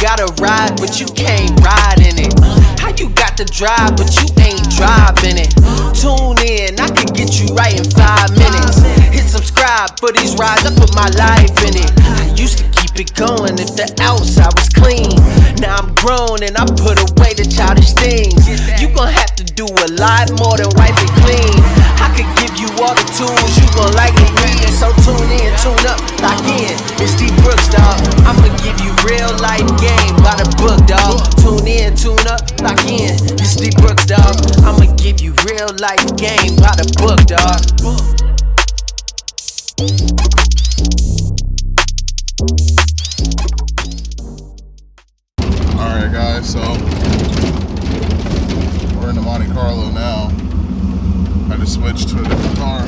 got a ride, but you can't ride in it? How you got the drive, but you ain't driving it? Tune in, I can get you right in 5 minutes. Hit subscribe for these rides, I put my life in it. I used to keep it going if the outside was clean. Now I'm grown and I put away the childish things. You gon' have to do a lot more than wipe it clean. I could give you all the tools you gon' likely need. So tune in, tune up, lock in. It's DBROOKS, dawg. I'ma give you real life game by the book, dawg. Tune in, tune up, lock in. It's DBROOKS, dawg. I'ma give you real life game by the book, dawg. Alright guys, so we're in the Monte Carlo now. I just switched to a different car.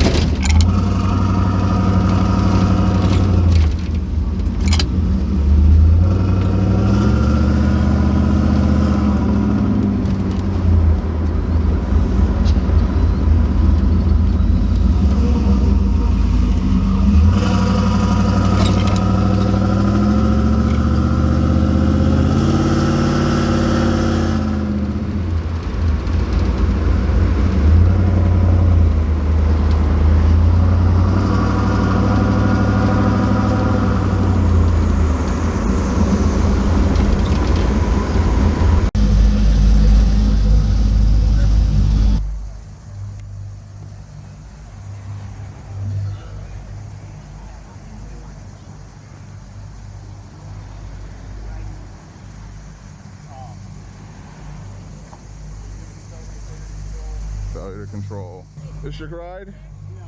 Failure to control. This your ride? Yeah.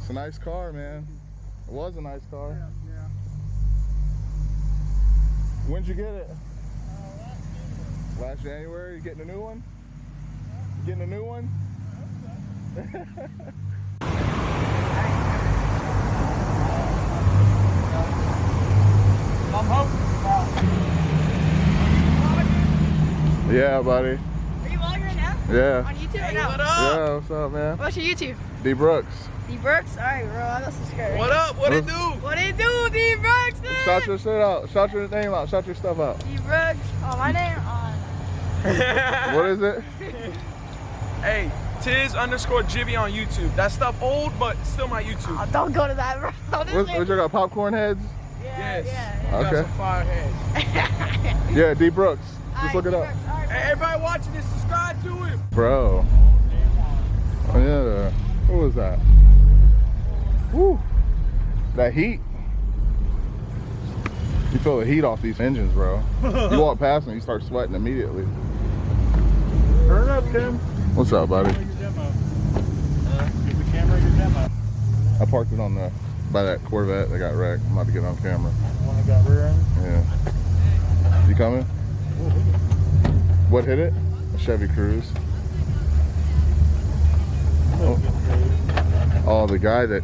It's a nice car, man. It was a nice car. Yeah. When'd you get it? Last January. You getting a new one? You getting a new one? I'm hoping. Yeah, buddy. Are you vlogging right now? Yeah. On YouTube right Hey, now? what up? Yeah, what's up, man? What's your YouTube? DBROOKS. DBROOKS? Alright, bro, I got subscribed. What up? What it do? What it do, DBROOKS, man? Shout your shit out. Shout your name out. Shout your stuff out. DBROOKS. Oh, my name? What is it? Hey, Tiz_Jibby on YouTube. That stuff old, but still my YouTube. Oh, don't go to that, bro. What you got? Popcorn heads? Yeah, Yes. yeah. We got Okay. some fire heads. Yeah, DBROOKS. Just look it up. Hey, everybody watching this, subscribe to him. Bro. Oh, yeah. What was that? Woo. That heat. You feel the heat off these engines, bro. You walk past them, you start sweating immediately. Turn up, Tim. What's up, buddy? Give the camera your demo. I parked it on the by that Corvette that got wrecked. I'm about to get it on camera. One that got rear end. Yeah. You coming? What hit it? A Chevy Cruze. Oh, the guy that...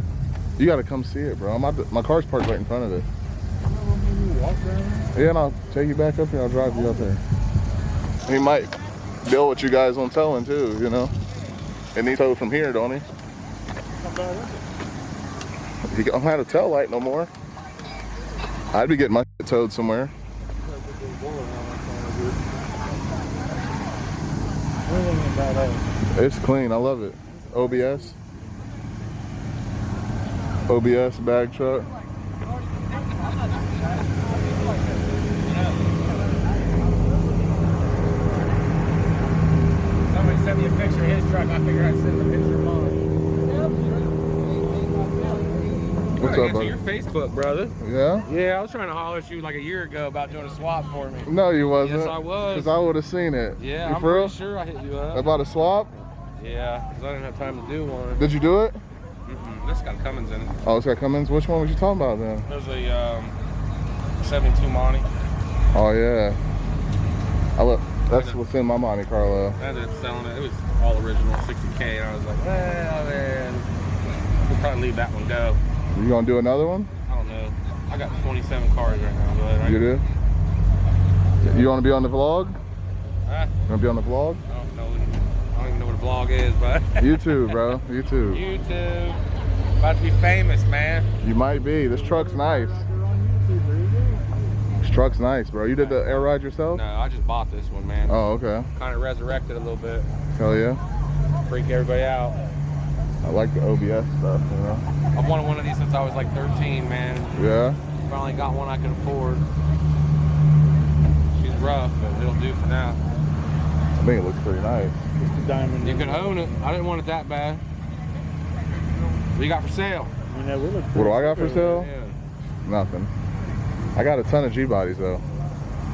You gotta come see it, bro. My car's parked right in front of it. Yeah, and I'll take you back up here. I'll drive you up there. He might deal with you guys on towing too, you know? And he towed from here, don't he? He don't have a tail light no more. I'd be getting my shit towed somewhere. It's clean. I love it. OBS. OBS bag truck. Somebody sent me a picture of his truck. I figured I'd send a picture of mine. What's I up, got to buddy? your Facebook, brother. Yeah? Yeah, I was trying to holler at you like a year ago about doing a swap for me. No, you wasn't. Yes, I was. Because I would have seen it. Yeah, You I'm for real? pretty sure I hit you up. About a swap? Yeah, because I didn't have time to do one. Did you do it? This got Cummins in it. Oh, it's got Cummins. Which one was you talking about then? There's a 72 Monty. Oh, yeah. That's what's in my Monte Carlo. I ended up selling it. It was all original, 60K, and I was like, well, man, we'll probably leave that one go. You gonna do another one? I don't know. I got 27 cars right now, but You do? You wanna be on the vlog? Huh? You wanna be on the vlog? I don't even know what a blog is, but YouTube, bro. YouTube. YouTube. About to be famous, man. You might be. This truck's nice. This truck's nice, bro. You did the air ride yourself? No, I just bought this one, man. Oh, okay. Kind of resurrected a little bit. Hell yeah. Freak everybody out. I like the OBS stuff, you know. I've wanted one of these since I was like 13, man. Yeah. Finally got one I can afford. She's rough, but it'll do for now. I think it looks pretty nice. Just a diamond. You can own it. I didn't want it that bad. What you got for sale? You know, we look What do I got for sale? Yeah. Nothing. I got a ton of G bodies though.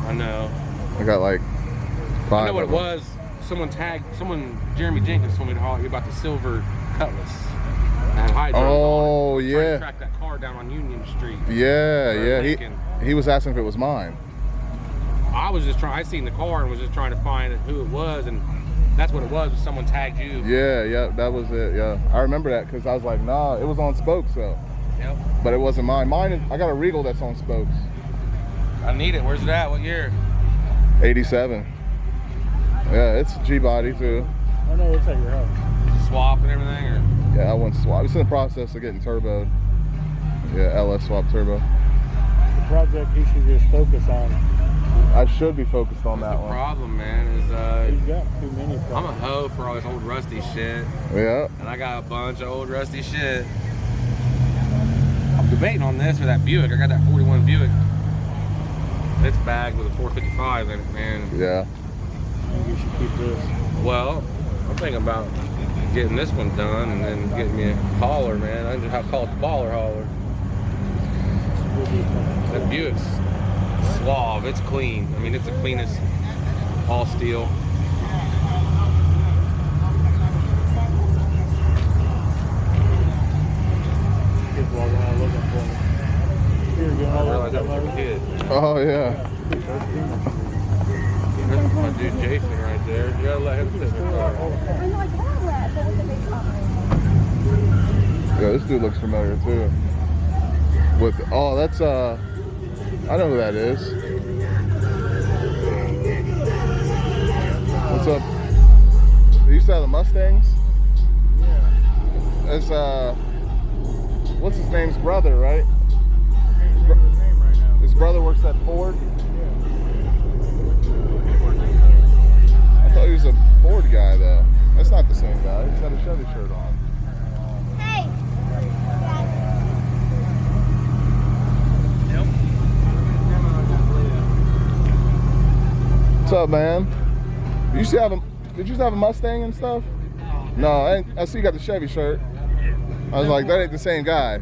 I know. I got like 5. I know what it of them. was. Jeremy Jenkins told me to holler about the silver Cutlass. That hydro. Oh Trying to yeah. track that car down on Union Street. Yeah, Or yeah. Lincoln. He was asking if it was mine. I was just trying. I seen the car and was just trying to find who it was, and that's what it was. Someone tagged you. Yeah, that was it. Yeah, I remember that because I was like, nah, it was on spokes though. Yep. But it wasn't mine. I got a Regal that's on spokes. I need it. Where's it at? What year? 87. Yeah, it's G body too. I know it's at your house. Swap and everything, or? Yeah, I want to swap. It's in the process of getting turboed. Yeah, LS swap turbo. The project he should just focus on. I should be focused on that The one. problem, man, is He's got too many I'm a projects. hoe for all this old rusty shit, Yeah. and I got a bunch of old rusty shit. I'm debating on this or that Buick. I got that 41 Buick. It's bagged with a 455 in it, man. Yeah. Maybe you should keep this. Well, I'm thinking about getting this one done and then getting me a hauler, man. I just call it the baller hauler. That Buick's suave. It's clean. I mean, it's the cleanest all steel. Kids walking around looking for me. Here, you I know, realized that was a kid. Oh yeah. That's my dude Jason right there. You gotta let him sit in the car. Yeah, this dude looks familiar too. Oh, that's I know who that is. What's up? You used to have the Mustangs? Yeah. It's what's his name's brother, right? His brother works at Ford? I thought he was a Ford guy though. That's not the same guy. He's got a Chevy shirt on. Hey. What's up, man? You used to have did you used to have a Mustang and stuff? No, I see you got the Chevy shirt. I was like, that ain't the same guy.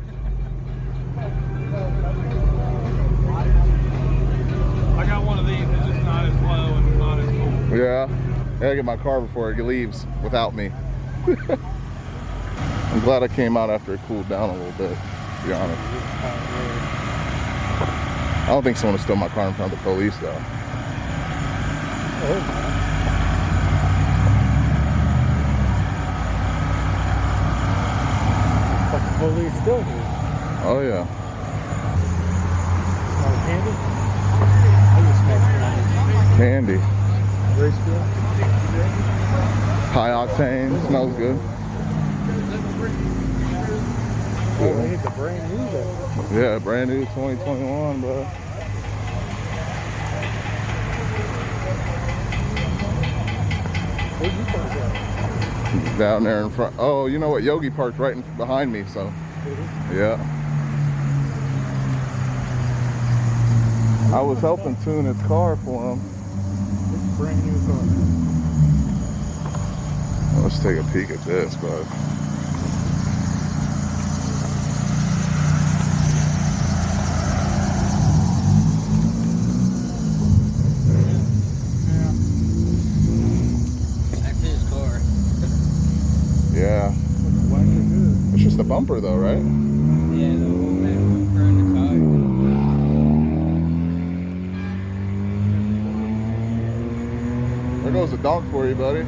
I got one of these. It's just not as low and not as cool. Yeah. I gotta get my car before it leaves without me. I'm glad I came out after it cooled down a little bit, to be honest. I don't think someone stole my car in front of the police though. Fucking police still here. Oh yeah. Smell candy? I just smell candy. Candy. Race fuel? High octane. Smells good. Oh, we need the brand new though. Yeah, brand new 2021, bro. Where'd you park at? Down there in front. Oh, you know what? Yogi parked right behind me, so. Yeah. I was helping tune his car for him. It's a brand new car. Let's take a peek at this, bud. That's his car. Yeah. It's just a bumper though, right? Yeah, the old man burned the car. There goes a donk for you, buddy.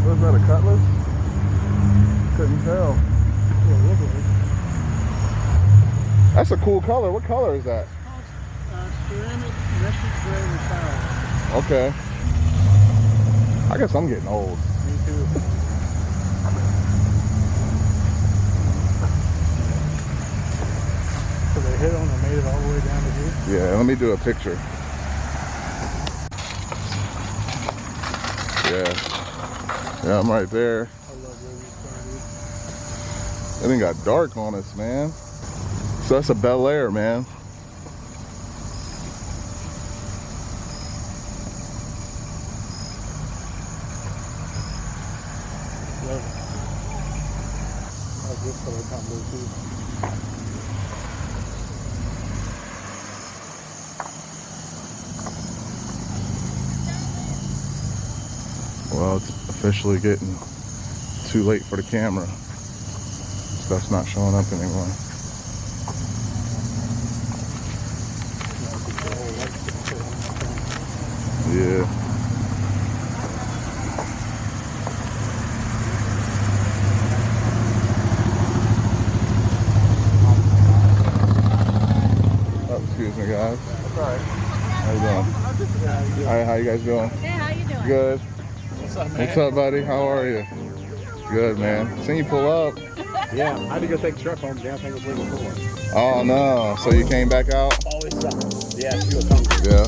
Was that a Cutlass? Couldn't tell. That's a cool color. What color is that? Ceramic Metric Gray Metallic. Okay. I guess I'm getting old. Me too. So they hit on and made it all the way down to here. Yeah, let me do a picture. Yeah, I'm right there. I love where we started. It done got dark on us, man. So that's a Bel Air, man. Love it. That's this color combo too. Well, it's officially getting too late for the camera. Stuff's not showing up anymore. Yeah. Oh, excuse me, guys. Sorry. How you doing? All right, how you guys doing? Hey, how you doing? Good. What's up, man? What's up, buddy? How are you? Good, man. Seen you pull up. Yeah, I had to go take the truck home. Damn thing was legal for. Oh no! So you came back out? Always something. Yeah, she was hungry. Yeah.